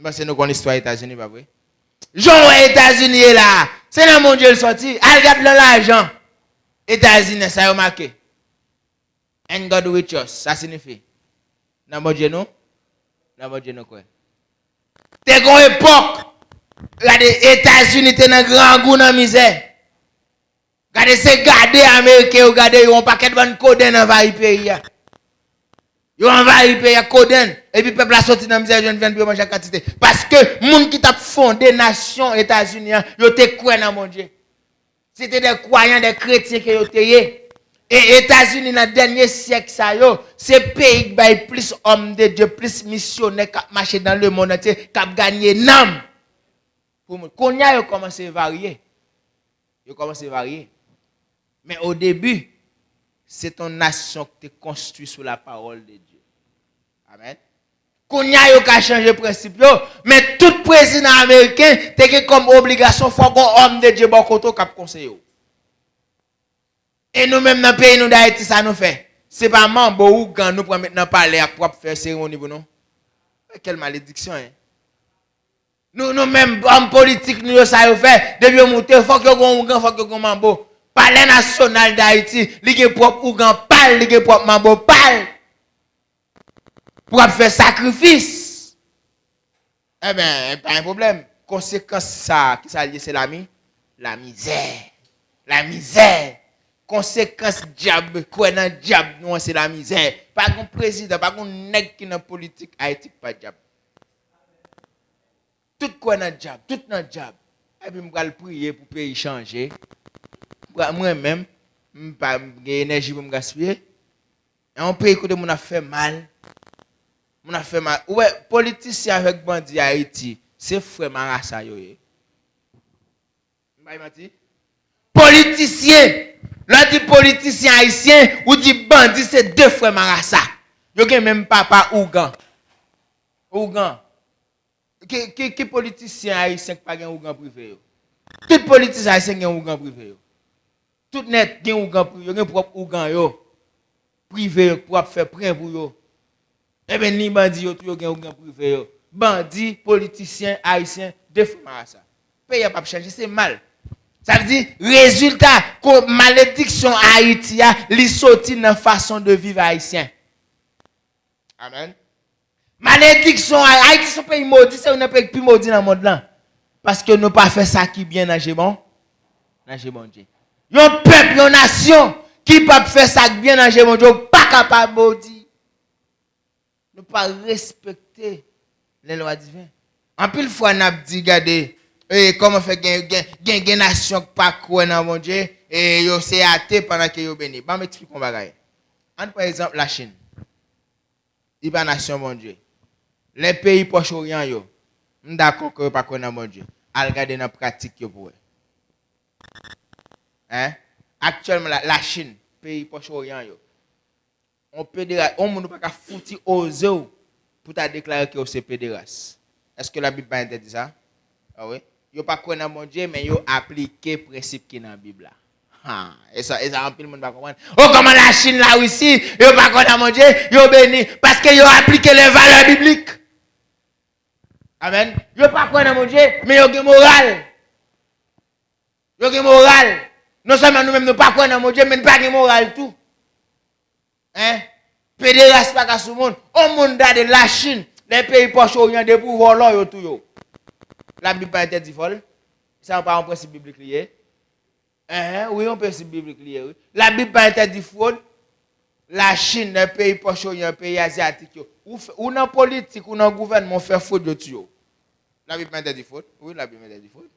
Parce que nous connaissons l'histoire des États-Unis pas vrai. Jean États-Unis est là, c'est dans mon Dieu sorti. Al garde l'argent. États-Unis ça a marqué. And God with us, ça signifie. Dans mon Dieu non? Dans mon Dieu non quoi? T'es une époque, regardez, États-Unis t'es dans grand goût dans misère. Regardez, c'est garder Américains, regardez, ils ont un paquet de bonnes coden dans le pays. Ils ont envahi le pays, coden. Et puis, le peuple a sorti dans la misère, je viens de manger la quantité. Parce que les gens qui ont fondé la nation États-Unis, ils ont cru dans mon Dieu. C'était des croyants, des chrétiens qui ont été. Et États-Unis, dans le dernier siècle, c'est le pays qui a plus hommes de Dieu, plus missionnaires qui ont marché dans le monde entier, qui ont gagné l'âme. Quand ils ont commencé à varier. Ils ont commencé à varier. Mais au début, c'est une nation qui est construite sur la parole de Dieu. Amen. Quand ils ont changé le principe, mais tout président américain a comme obligation de faire un homme de Dieu qui a conseillé. Et nous-mêmes dans le pays d'Haïti, ça nous fait. Ce n'est pas membre ou quand nous prenons maintenant parler pour faire cérémonie pour nous. Quelle malédiction, hein? Nous-mêmes, en politique, nous ça fait. Depuis nous monter, il faut que nous faut que nous mambo. Parler national d'Haïti, les propre Ougan parle, les propre mambo parle. Pour faire sacrifice. Eh bien, pas un problème. Conséquence ça, qui ça lié, c'est la misère. La misère. Conséquence diable, quoi dans diable, non, c'est la misère. Pas un président, pas un nègre qui dans politique Haïti, pas diable. Tout quoi dans diable, tout dans diable. Et puis, je vais prier pour le pays changer. Moi-même, je n'ai pas d'énergie pour me gaspiller. Et on peut écouter, on a fait mal. On a fait mal. Ouais, politicien avec bandit Haïti, c'est frère Marassa. Politicien, là dit politicien haïtien ou dit bandit, c'est deux frères Marassa. Yo gen même papa Ougan. Ougan. Qui politicien haïtien qui pas gen Ougan privé yo? Tout politicien haïtien gen Ougan privé yo. Tout net gen Ougan privé yo, gen propre Ougan yo. Privé yo pour faire prêt pour yo. Eh ben ni bandit yo tout yo gen Ougan privé yo. Bandit, politicien haïtien, deux frères Marassa. Pays pas changer, c'est mal. Ça veut dire, résultat, que malédiction Haïti a, li sorti dans la façon de vivre haïtien. Amen. Malédiction Haïti, c'est un pays maudit, c'est un pays plus maudit dans le monde là. Parce que nous pas fait ça qui bien dans le bon. Dans le bon Dieu. Un peuple, une nation, qui pas fait ça qui bien dans le bon Dieu, pas capable de maudire. Nous pas respecter les lois divines. En pile fois, on a dit, regardez, et comment fait gen nation pas quoi dans mon Dieu et yo c'est athée pendant que yo béni. Ba m'explique on bagaille. Par exemple la Chine. Il pas nation mon Dieu. Les pays Proche-Orient yo, d'accord que pas quoi dans mon Dieu. Al regarder dans pratique yo pour. Hein? Actuellement la Chine, pays Proche-Orient yo. On pédéral, on ne peut pas foutre oser pour ta déclarer que c'est pédéras. Est-ce que la Bible pas interdit ça? Ah oui. Yo pas connaître mon Dieu mais yo appliquer principe qui dans la Bible là. Et ça en pile monde pas comprendre. Oh comment la Chine la Russie, yo pas connaître mon Dieu, yo béni parce que yo appliquer les valeurs bibliques. Amen. Yo pas connaître mon Dieu mais yo gen moral. Yo gen moral. Non seulement nous même nous pas connaître mon Dieu mais nous pas gen moral tout. Hein? Pédéraste pas sous monde. Au monde de la Chine, les pays Proche-Orient de pouvoir là yo tout yo. La Bible pas interdit folle. Ça pas un principe biblique lié. Oui, un principe biblique lié. Oui. La Bible pas interdit fraude. La Chine, les pays Proche-Orient, les pays asiatiques, ou dans politique, ou dans le gouvernement, fait fraude de tout. La Bible pas interdit fraude. Oui, la Bible interdit fraude.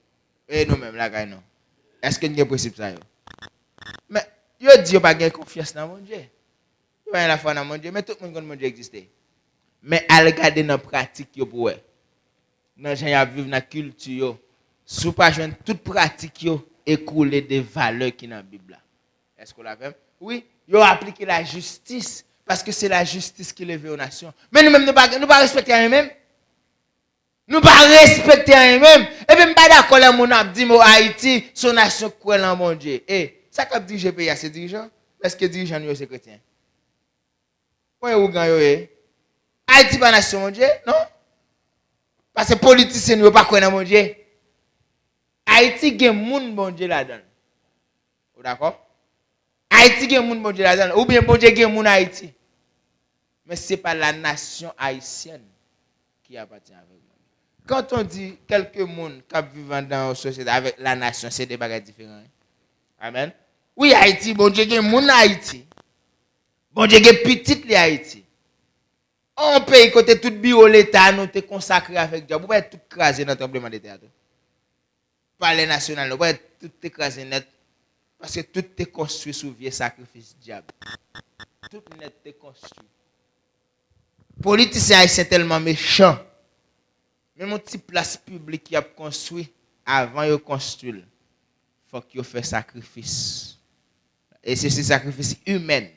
Et nous-mêmes, la gagne non. Est-ce que nous avons un principe ça? Mais, yo dit pas de confiance dans mon Dieu. Yo pas la foi dans mon Dieu, mais tout le monde connaît mon Dieu exister. Mais à regarder dans la pratique, yo pour dans gens qui vivent dans la culture, si vous pas joindre toute pratique, écouler des valeurs qui dans la Bible. Est-ce qu'on l'a fait? Oui, ils ont appliqué la justice parce que c'est la justice qui lève aux nations. Mais nous-mêmes, nous ne pas respecter rien-même. Nous ne pas respecter rien-même. Et puis, nous pas d'accord, les gens ont dit, Haïti, son nation croit en mon Dieu. Et ça, quand dirige le pays à ces dirigeants, est-ce que les dirigeants sont chrétiens? Point où gagne Haïti pas nation mon Dieu, non? Parce que les politiciens ne pas croire en mon Dieu. Haïti gen moun bon Dieu là-dedans. D'accord? Haïti gen moun bon Dieu là-dedans. Ou bien bon Dieu gen moun Haïti. Mais ce n'est pas la nation haïtienne qui appartient avec nous. Quand on dit quelques moun qui vivent dans une société avec la nation, c'est des bagages différents. Amen. Oui, Haïti, bon Dieu gen moun Haïti. Bon Dieu gen petit les Haïti. On paye côté tout bureau l'État nous te consacré avec Dieu. Vous pouvez tout craser dans le tremblement de terre. Palais national, vous pouvez tout écraser net. Parce que tout est construit sous vieux sacrifice diable. Tout net est construit. Politiciens sont tellement méchants. Même un petit place publique qui a construit, avant de construire, il faut qu'il fasse sacrifice. Et c'est ce sacrifice humain.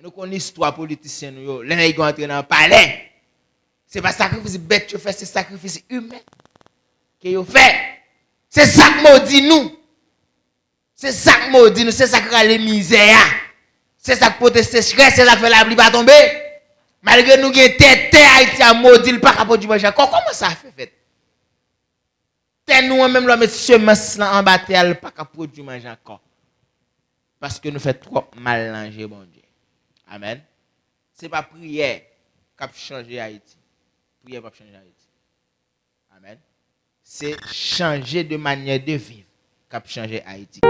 Nous connaissons l'histoire politicienne. Là, ils vont entrer dans le palais. Ce n'est pas sacrifice bête que fait, c'est sacrifice humain. Que vous fait. C'est ça que maudit nous. C'est ça que maudit nous. C'est ça qui rend les misères. C'est ça qui proteste stress. C'est ça qui fait la pluie pas tomber. Malgré nous, qui tête Haïti a maudit, pas capable de manger. Comment ça fait? Tête nous, même là, mettre semence en bataille, pas capable de manger encore. Parce que nous faisons trop mélanger, bon Dieu. Amen. Ce n'est pas prière qui a changé Haïti. Prière qui a changé Haïti. Amen. C'est changer de manière de vivre qui a changé Haïti.